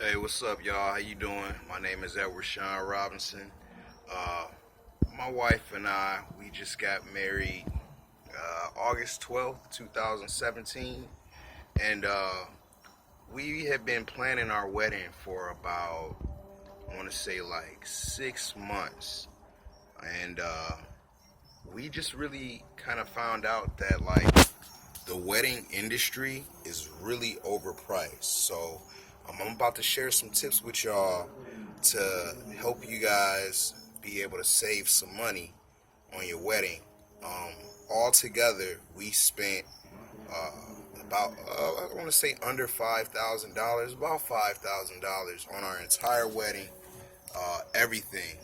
Hey, what's up, y'all? How you doing? My name is Edward Sean Robinson. Uh, my wife and I, we just got married August 12th, 2017, and we have been planning our wedding for about, I want to say, like 6 months, and we just really kind of found out that like the wedding industry is really overpriced. So I'm about to share some tips with y'all to help you guys be able to save some money on your wedding. Um, Altogether, we spent about I want to say under $5,000, about $5,000 on our entire wedding, everything,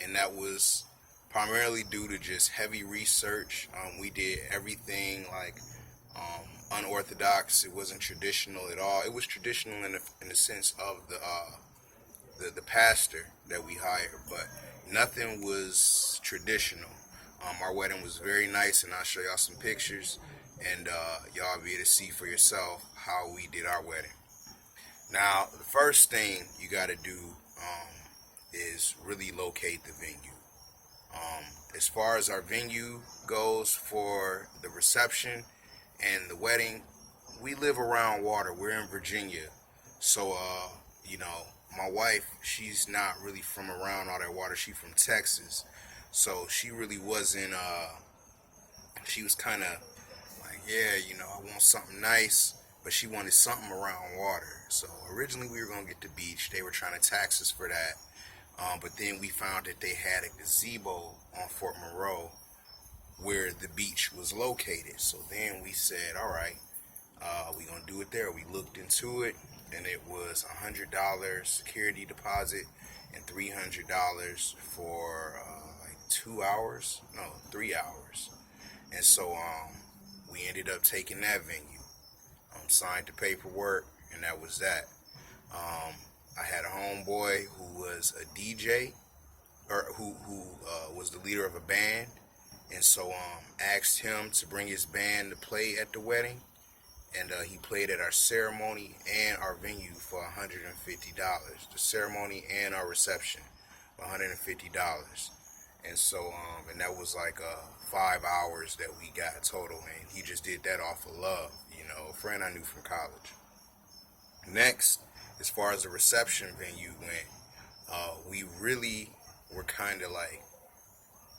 and that was primarily due to just heavy research. We did everything like unorthodox. It wasn't traditional at all. It was traditional in the sense of the pastor that we hired, but nothing was traditional. Our wedding was very nice, and I'll show y'all some pictures, and y'all be able to see for yourself how we did our wedding. Now, the first thing you got to do is really locate the venue. As far as our venue goes for the reception and the wedding, we live around water. We're in Virginia, so you know, my wife, she's not really from around all that water. She's from Texas, so she really wasn't. She was kind of like, yeah, I want something nice, but she wanted something around water. So originally we were gonna get the beach. They were trying to tax us for that, but then we found that they had a gazebo on Fort Monroe where the beach was located. So then we said, all right, we're going to do it there. We looked into it, and it was $100 security deposit and $300 for like 2 hours. No, 3 hours. And so we ended up taking that venue, signed the paperwork, and that was that. I had a homeboy who was a DJ, or who was the leader of a band, and so asked him to bring his band to play at the wedding, and he played at our ceremony and our venue for $150. The ceremony and our reception for $150, and so and that was like 5 hours that we got total, and he just did that off of love, a friend I knew from college. Next, as far as the reception venue went, we really were kind of like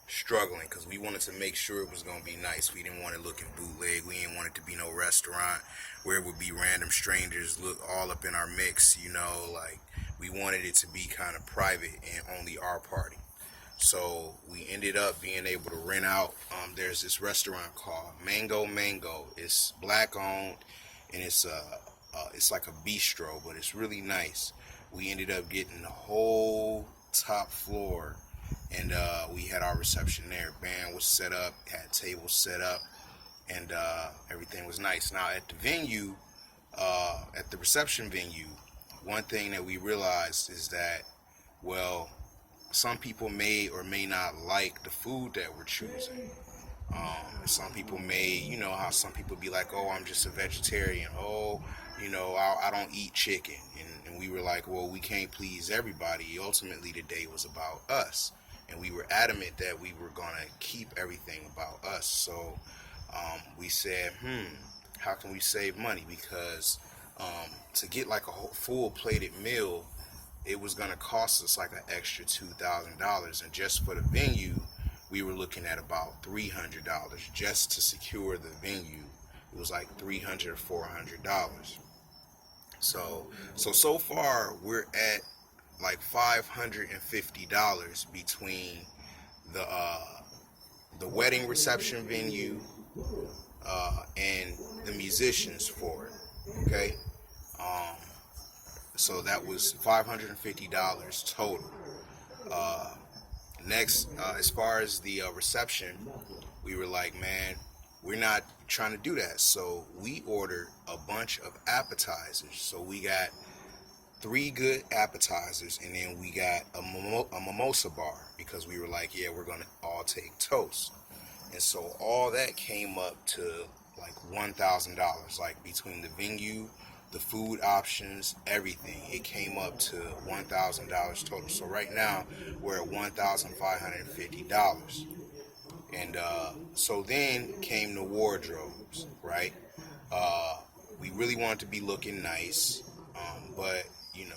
struggling because we wanted to make sure it was going to be nice. We didn't want it looking bootleg. We didn't want it to be no restaurant where it would be random strangers look all up in our mix, like we wanted it to be kind of private and only our party. So we ended up being able to rent out, there's this restaurant called Mango Mango. It's black owned, and it's like a bistro, but it's really nice. We ended up getting the whole top floor, and we had our reception there. Band was set up, had tables set up, and everything was nice. Now at the venue, at the reception venue, one thing that we realized is that, well, some people may or may not like the food that we're choosing. Some people may, how some people be like, oh, I'm just a vegetarian. Oh, I don't eat chicken. And we were like, well, we can't please everybody. Ultimately, the day was about us. And we were adamant that we were going to keep everything about us. So we said, how can we save money? Because to get like a whole full plated meal, it was going to cost us like an extra $2,000. And just for the venue, we were looking at about $300 just to secure the venue. It was like $300 or $400. So far we're at like $550 between the wedding reception venue and the musicians for it. Okay, so that was $550 total. Next, as far as the reception, we were like, man, we're not trying to do that. So we ordered a bunch of appetizers. So we got 3 good appetizers, and then we got a mimosa bar because we were like, yeah, we're going to all take toast. And so all that came up to like $1,000, like between the venue, the food options, everything. It came up to $1,000 total. So right now we're at $1,550. And so then came the wardrobes, right? Uh, we really wanted to be looking nice, but you know,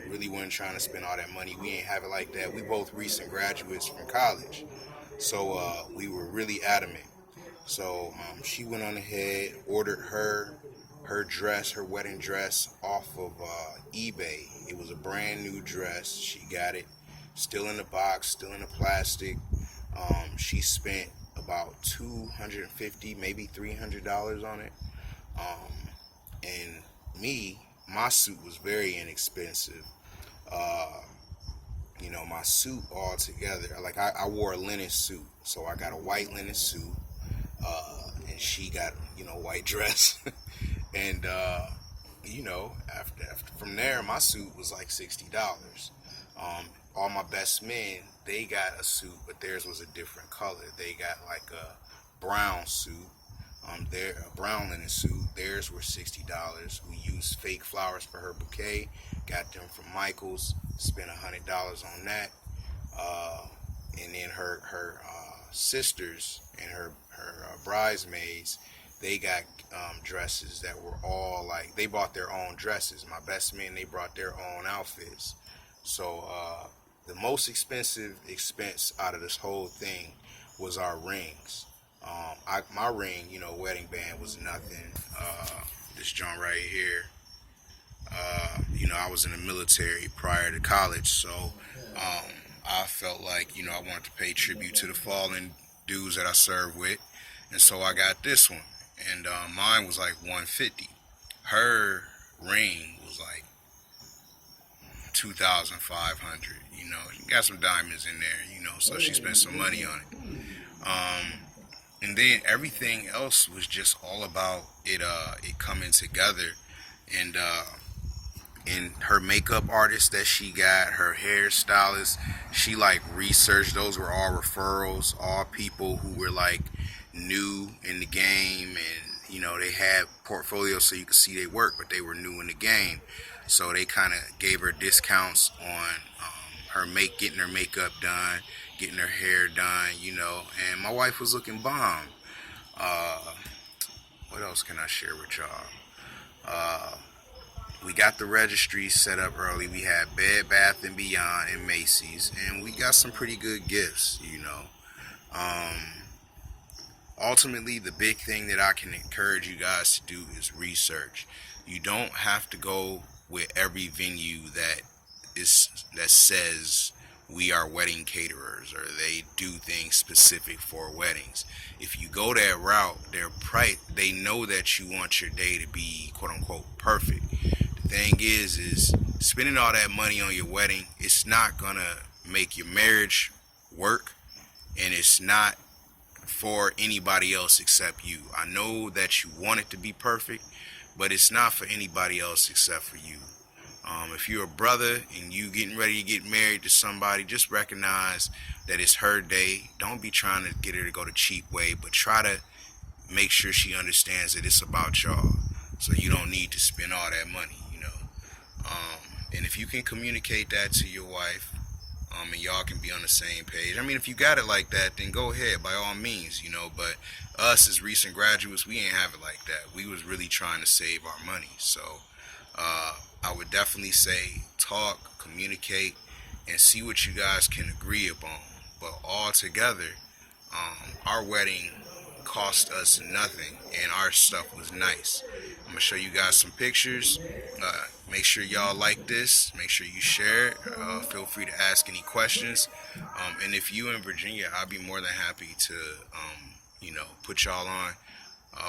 really weren't trying to spend all that money. We ain't have it like that. We both recent graduates from college, so we were really adamant. So she went on ahead, ordered her dress, her wedding dress, off of eBay. It was a brand new dress. She got it, still in the box, still in the plastic. She spent about 250, maybe $300 on it. Um, and me, my suit was very inexpensive. Uh, my suit all together, like I wore a linen suit, so I got a white linen suit, and she got white dress, and after from there, my suit was like $60. All my best men, they got a suit, but theirs was a different color. They got like a brown suit. Their a brown linen suit. Theirs were $60. We used fake flowers for her bouquet. Got them from Michaels. Spent $100 on that. And then her sisters and her bridesmaids, they got dresses that were all like, they bought their own dresses. My best men, they brought their own outfits. So the most expensive expense out of this whole thing was our rings. My ring, wedding band was nothing. This joint right here. I was in the military prior to college, so I felt like I wanted to pay tribute to the fallen dudes that I served with, and so I got this one, and mine was like 150. Her ring was like 2,500. She got some diamonds in there, so she spent some money on it. And then everything else was just all about it coming together, and her makeup artist that she got, her hairstylist, she like researched. Those were all referrals, all people who were like new in the game, and they had portfolios so you could see their work, but they were new in the game, so they kind of gave her discounts on getting her makeup done, getting her hair done, and my wife was looking bomb. What else can I share with y'all? We got the registry set up early. We had Bed Bath and Beyond and Macy's, and we got some pretty good gifts. Ultimately, the big thing that I can encourage you guys to do is research. You don't have to go with every venue that says we are wedding caterers or they do things specific for weddings. If you go that route, they know that you want your day to be quote unquote perfect. The thing is spending all that money on your wedding, it's not gonna make your marriage work, and it's not for anybody else except you. I know that you want it to be perfect, but it's not for anybody else except for you. If you're a brother and you getting ready to get married to somebody, just recognize that it's her day. Don't be trying to get her to go the cheap way, but try to make sure she understands that it's about y'all. So you don't need to spend all that money. And if you can communicate that to your wife, and y'all can be on the same page. I mean, if you got it like that, then go ahead, by all means, But us as recent graduates, we ain't have it like that. We was really trying to save our money. So I would definitely say talk, communicate, and see what you guys can agree upon. But all together, our wedding cost us nothing, and our stuff was nice. I'm gonna show you guys some pictures. Make sure y'all like this. Make sure you share it. Feel free to ask any questions. And if you in Virginia, I'll be more than happy to, put y'all on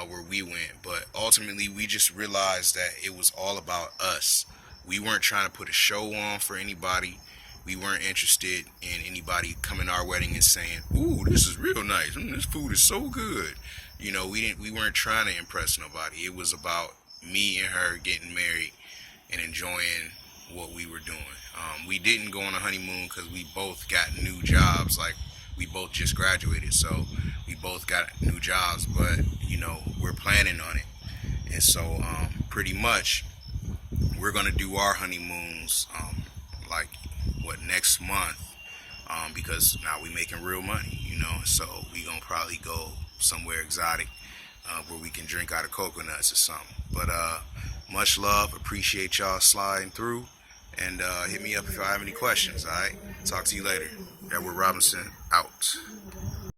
where we went. But ultimately, we just realized that it was all about us. We weren't trying to put a show on for anybody. We weren't interested in anybody coming to our wedding and saying, "Ooh, this is real nice. This food is so good." We weren't trying to impress nobody. It was about me and her getting married and enjoying what we were doing. We didn't go on a honeymoon because we both got new jobs. Like, we both just graduated, so we both got new jobs. But we're planning on it, and so pretty much we're gonna do our honeymoons like next month, because now we making real money, so we gonna probably go somewhere exotic, where we can drink out of coconuts or something. But much love, appreciate y'all sliding through, and hit me up if y'all have any questions. All right, talk to you later. Edward Robinson out.